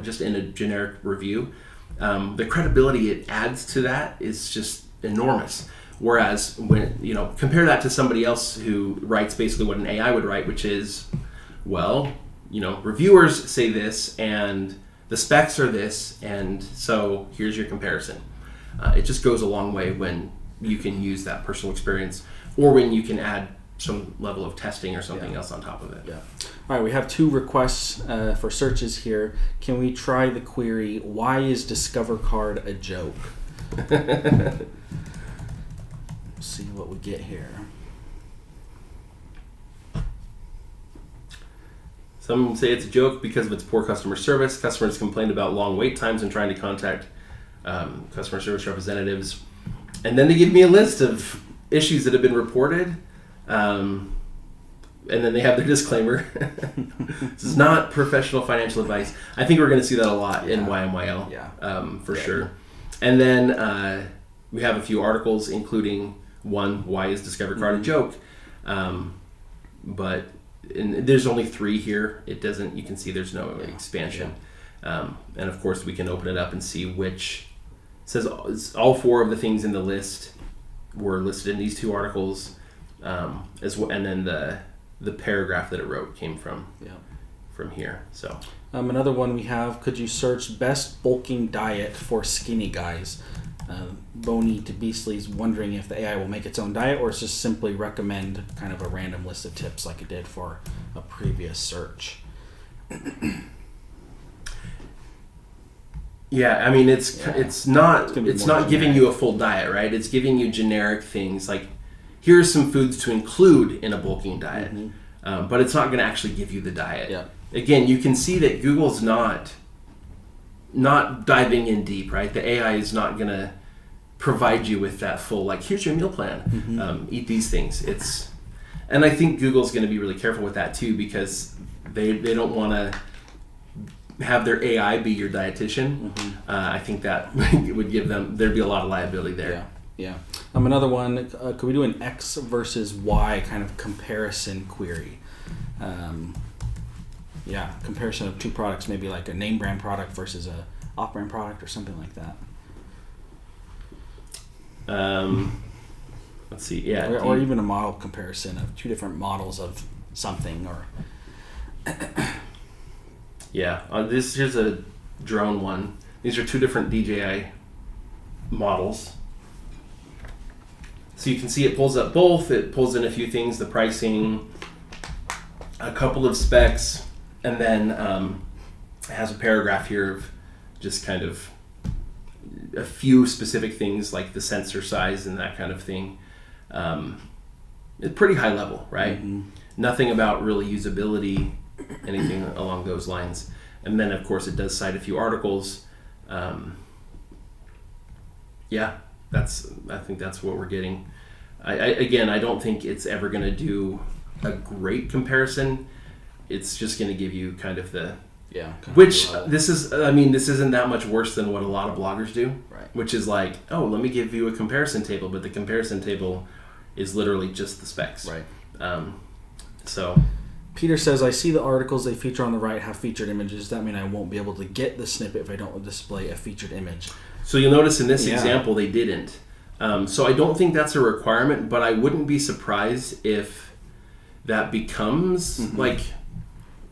just in a generic review, the credibility it adds to that is just enormous. Whereas when, compare that to somebody else who writes basically what an AI would write, which is, reviewers say this and the specs are this, and so here's your comparison. It just goes a long way when you can use that personal experience, or when you can add some level of testing or something else on top of it. Yeah. All right, we have 2 requests for searches here. Can we try the query, why is Discover Card a joke? See what we get here. Some say it's a joke because of its poor customer service. Customers complained about long wait times and trying to contact customer service representatives. And then they give me a list of issues that have been reported. And then they have their disclaimer. This is not professional financial advice. I think we're going to see that a lot in YMYL, for sure. And then we have a few articles, including one, why is Discover Card a joke? But there's only 3 here. It doesn't, you can see there's no expansion. And of course we can open it up and see which says all 4 of the things in the list were listed in these 2 articles, as well, and then the paragraph that it wrote came from here. So another one we have, could you search best bulking diet for skinny guys? Boney to Beastly's wondering if the AI will make its own diet, or it's just simply recommend kind of a random list of tips like it did for a previous search. Yeah, I mean it's not giving you a full diet, right? It's giving you generic things like, here are some foods to include in a bulking diet, but it's not going to actually give you the diet. Yeah. Again, you can see that Google's not not diving in deep, right? The AI is not going to provide you with that full, like, here's your meal plan, eat these things. And I think Google's going to be really careful with that too, because they don't want to have their AI be your dietitian. I think that would give them, there'd be a lot of liability there. Yeah. Another one, could we do an X versus Y kind of comparison query? Comparison of two products, maybe like a name brand product versus a off-brand product or something like that. Let's see, yeah. Or even a model comparison of two different models of something, or... Yeah, here's a drone one. These are two different DJI models. So you can see it pulls up both. It pulls in a few things, the pricing, a couple of specs, and then it has a paragraph here of just kind of a few specific things like the sensor size and that kind of thing. It's pretty high level, right? Nothing about really usability, anything along those lines. And then, of course, it does cite a few articles. I think that's what we're getting. I don't think it's ever going to do a great comparison. It's just going to give you kind of the... this isn't that much worse than what a lot of bloggers do, right? Which is like, oh, let me give you a comparison table, but the comparison table is literally just the specs, right? So Peter says, I see the articles they feature on the right have featured images. Does that mean I won't be able to get the snippet if I don't display a featured image? So you'll notice in this example they didn't. So I don't think that's a requirement, but I wouldn't be surprised if that becomes like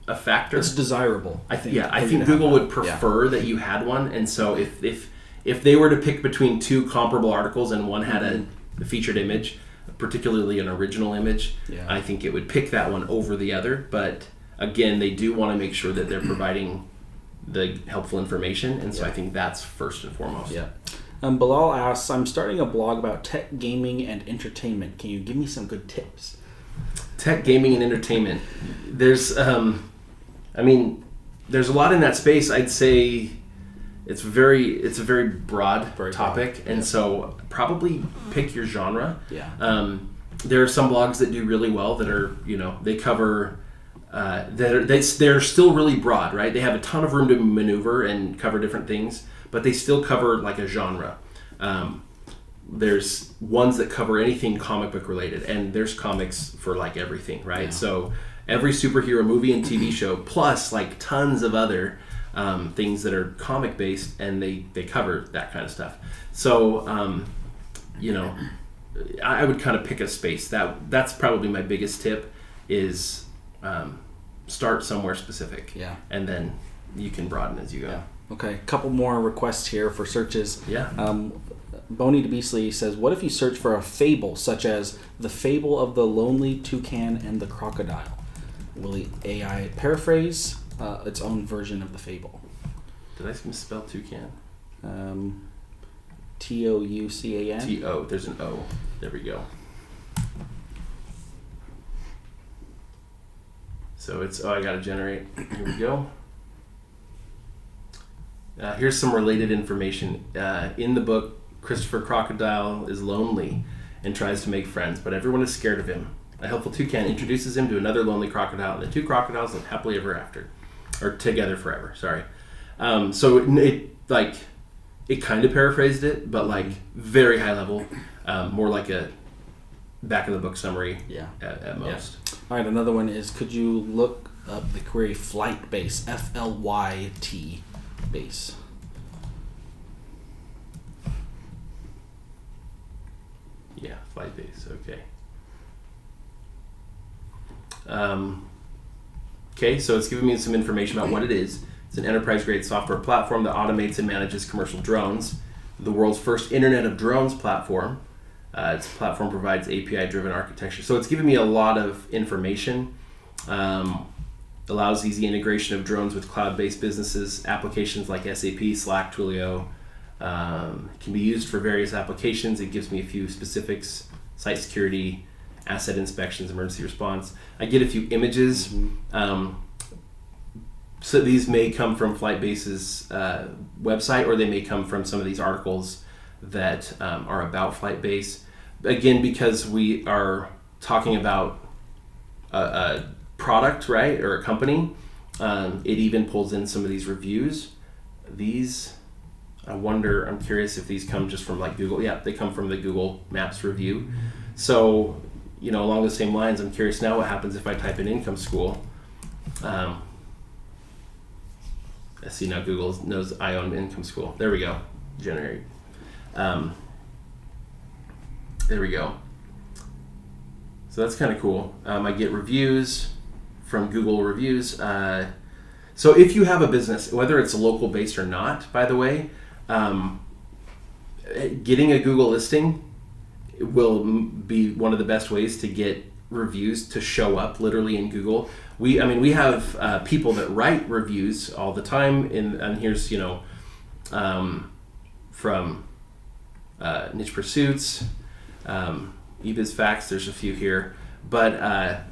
a factor. It's desirable, I think. I think Google would prefer that you had one, and so if they were to pick between two comparable articles and one had a featured image, particularly an original image, I think it would pick that one over the other. But again, they do want to make sure that they're providing the helpful information, and so I think that's first and foremost. Bilal asks, I'm starting a blog about tech, gaming, and entertainment. Can you give me some good tips? Tech, gaming, and entertainment. There's there's a lot in that space. I'd say it's a very broad topic, and so probably pick your genre. There are some blogs that do really well that are, they cover they're still really broad, right? They have a ton of room to maneuver and cover different things, but they still cover like a genre. There's ones that cover anything comic book related, and there's comics for like everything, right? So every superhero movie and TV show, plus like tons of other things that are comic based, and they cover that kind of stuff. So I would kind of pick a space. That's probably my biggest tip is start somewhere specific, and then you can broaden as you go. Okay, a couple more requests here for searches. Boney DeBeasley says, what if you search for a fable such as the fable of the lonely toucan and the crocodile? Will the AI paraphrase its own version of the fable? Did I misspell toucan? Toucan? T-O. There's an O. There we go. So it's, I got to generate. Here we go. Here's some related information. In the book, Christopher Crocodile is lonely and tries to make friends, but everyone is scared of him. A helpful toucan introduces him to another lonely crocodile, and the two crocodiles live happily ever after. Or together forever, sorry. So it kind of paraphrased it, but like very high level, more like a back of the book summary at most. All right, another one is, could you look up the query flight base, F-L-Y-T base? Yeah, flight base, okay. Okay, so it's giving me some information about what it is. It's an enterprise-grade software platform that automates and manages commercial drones. The world's first Internet of Drones platform. Its platform provides API-driven architecture. So it's giving me a lot of information. Allows easy integration of drones with cloud-based businesses. Applications like SAP, Slack, Twilio. Can be used for various applications. It gives me a few specifics: site security, asset inspections, emergency response. I get a few images. So these may come from Flightbase's website, or they may come from some of these articles that are about Flightbase. Again, because we are talking about a product, right, or a company, it even pulls in some of these reviews. These, I'm curious if these come just from like Google. Yeah, they come from the Google Maps review. So, along the same lines, I'm curious now what happens if I type in income school. I see now Google knows I own income school. There we go. Generate. There we go. So that's kind of cool. I get reviews from Google reviews. So if you have a business, whether it's local based or not, by the way, getting a Google listing will be one of the best ways to get reviews to show up literally in Google. We have people that write reviews all the time, and here's from Niche Pursuits, eBiz Facts. There's a few here, but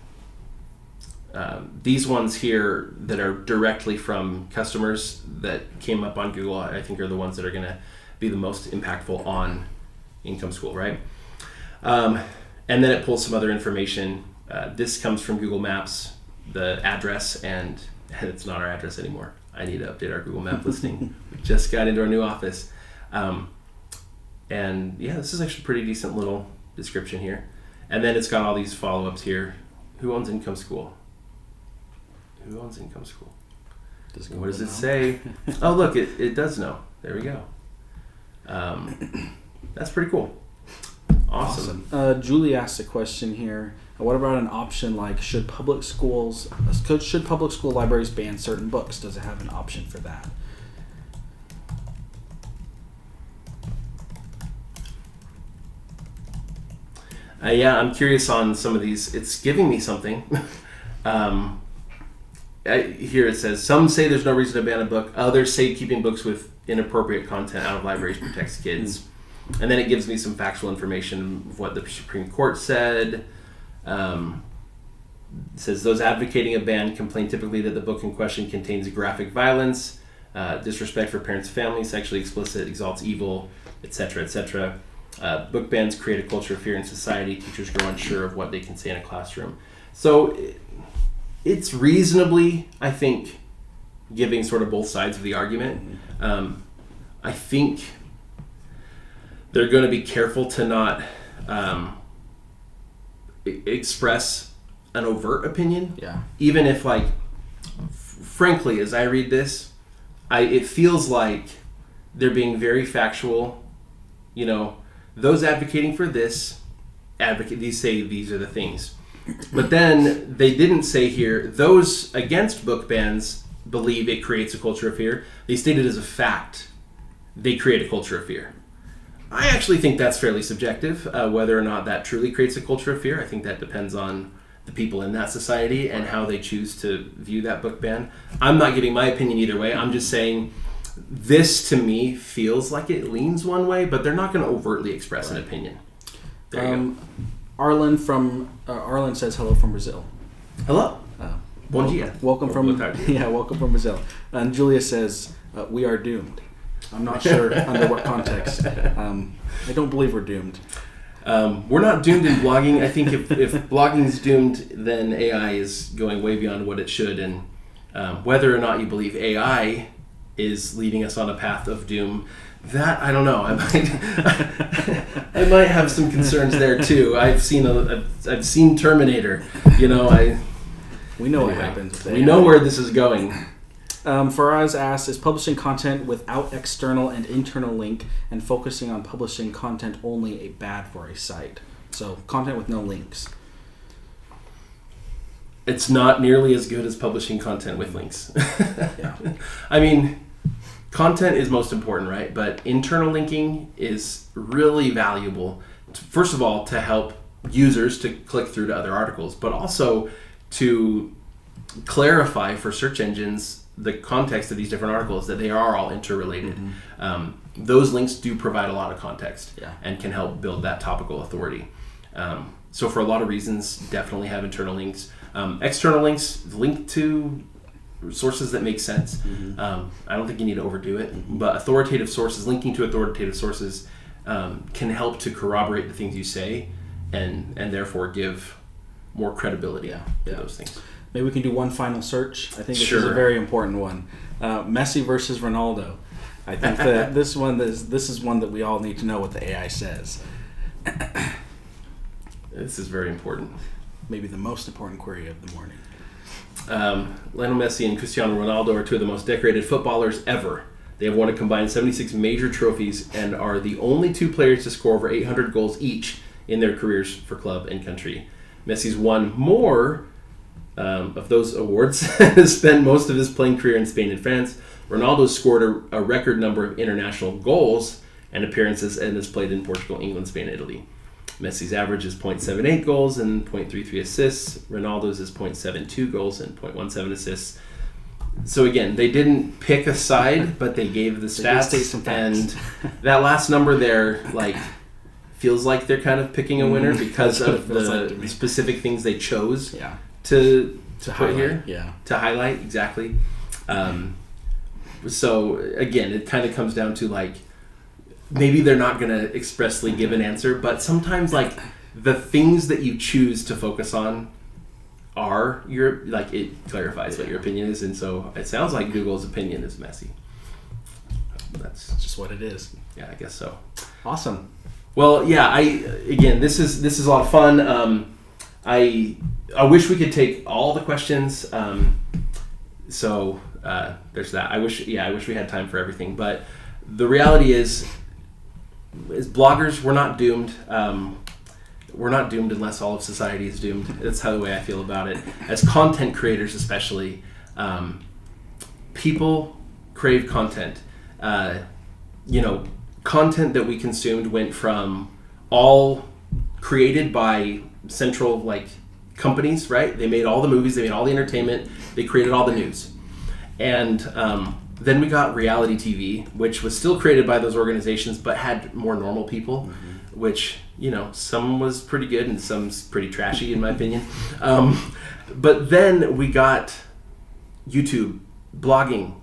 these ones here that are directly from customers that came up on Google, I think are the ones that are going to be the most impactful on Income School, right? And then it pulls some other information. This comes from Google Maps, the address, and it's not our address anymore. I need to update our Google Map listing. We just got into our new office. And yeah, this is actually a pretty decent little description here. And then it's got all these follow-ups here. Who owns Income School? Who owns Income School? What does it say? Oh, look, it does know. There we go. That's pretty cool. Awesome. Julie asked a question here. What about an option like should public school libraries ban certain books? Does it have an option for that? Yeah, I'm curious on some of these. It's giving me something. Here it says, some say there's no reason to ban a book. Others say keeping books with inappropriate content out of libraries protects kids. And then it gives me some factual information of what the Supreme Court said. It says those advocating a ban complain typically that the book in question contains graphic violence, disrespect for parents' families, sexually explicit, exalts evil, etc., etc. Book bans create a culture of fear in society. Teachers grow unsure of what they can say in a classroom. So it's reasonably, I think, giving sort of both sides of the argument. I think they're going to be careful to not express an overt opinion. Yeah. Even if, like, frankly, as I read this, it feels like they're being very factual. Those advocating for this these say these are the things. But then they didn't say here, those against book bans believe it creates a culture of fear. They stated as a fact they create a culture of fear. I actually think that's fairly subjective, whether or not that truly creates a culture of fear. I think that depends on the people in that society and how they choose to view that book ban. I'm not giving my opinion either way. I'm just saying this to me feels like it leans one way, but they're not going to overtly express an opinion. There you go. Arlen says hello from Brazil. Hello. Bom dia. Welcome from Brazil. And Julia says we are doomed. I'm not sure under what context. I don't believe we're doomed. We're not doomed in blogging. I think if blogging is doomed, then AI is going way beyond what it should. And whether or not you believe AI is leading us on a path of doom, that I don't know. I might have some concerns there too. I've seen Terminator. We know what happens with AI. We know where this is going. Faraz asks, is publishing content without external and internal link and focusing on publishing content only a bad for a site? So content with no links. It's not nearly as good as publishing content with links. Yeah. I mean, content is most important, right? But internal linking is really valuable. First of all, to help users to click through to other articles, but also to clarify for search engines the context of these different articles, that they are all interrelated. Mm-hmm. Those links do provide a lot of context and can help build that topical authority. So for a lot of reasons, definitely have internal links. External links link to sources that make sense. I don't think you need to overdo it, but authoritative sources, linking to authoritative sources, can help to corroborate the things you say, and therefore give more credibility to those things. Maybe we can do one final search. I think this Sure. is a very important one. Messi versus Ronaldo. I think that this is one that we all need to know what the AI says. This is very important. Maybe the most important query of the morning. Lionel Messi and Cristiano Ronaldo are two of the most decorated footballers ever. They have won a combined 76 major trophies and are the only two players to score over 800 goals each in their careers for club and country. Messi's won more of those awards, spent most of his playing career in Spain and France. Ronaldo scored a record number of international goals and appearances and has played in Portugal, England, Spain, and Italy. Messi's average is 0.78 goals and 0.33 assists. Ronaldo's is 0.72 goals and 0.17 assists. So again, they didn't pick a side, but they gave the stats. And that last number there, like, feels like they're kind of picking a winner because of the specific things they chose to put highlight here. Yeah. To highlight, exactly. So again, it kind of comes down to, like, maybe they're not going to expressly give an answer, but sometimes, like, the things that you choose to focus on are your, like, it clarifies what your opinion is, and so it sounds like Google's opinion is Messi. That's just what it is. Yeah, I guess so. Awesome. Well, yeah, this is a lot of fun. I wish we could take all the questions. So there's that. I wish we had time for everything, but the reality is, as bloggers, we're not doomed. We're not doomed unless all of society is doomed. That's the way I feel about it. As content creators, especially, people crave content. Content that we consumed went from all created by central, like, companies, right? They made all the movies, they made all the entertainment, they created all the news. And then we got reality TV, which was still created by those organizations, but had more normal people, which, some was pretty good and some's pretty trashy, in my opinion. But then we got YouTube, blogging,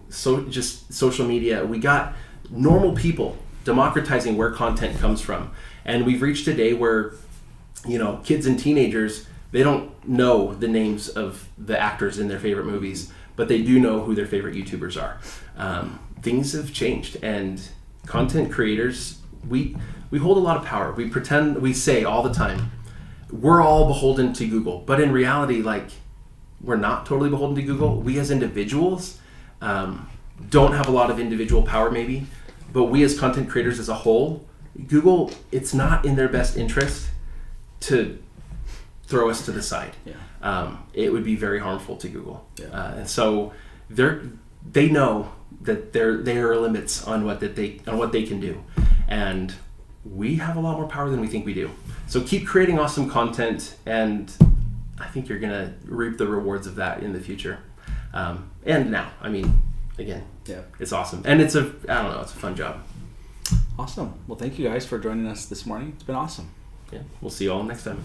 just social media. We got normal people democratizing where content comes from. And we've reached a day where, kids and teenagers, they don't know the names of the actors in their favorite movies, but they do know who their favorite YouTubers are. Things have changed, and content creators, we hold a lot of power. We say all the time, we're all beholden to Google, but in reality, like, we're not totally beholden to Google. We as individuals don't have a lot of individual power, maybe, but we as content creators as a whole, Google, it's not in their best interest to throw us to the side. It would be very harmful to Google. And so they know that there are limits on what they can do, and we have a lot more power than we think we do. So keep creating awesome content, and I think you're gonna reap the rewards of that in the future. And now, again, it's awesome, and it's a fun job. Awesome. Well, thank you guys for joining us this morning. It's been awesome. Yeah, we'll see you all next time.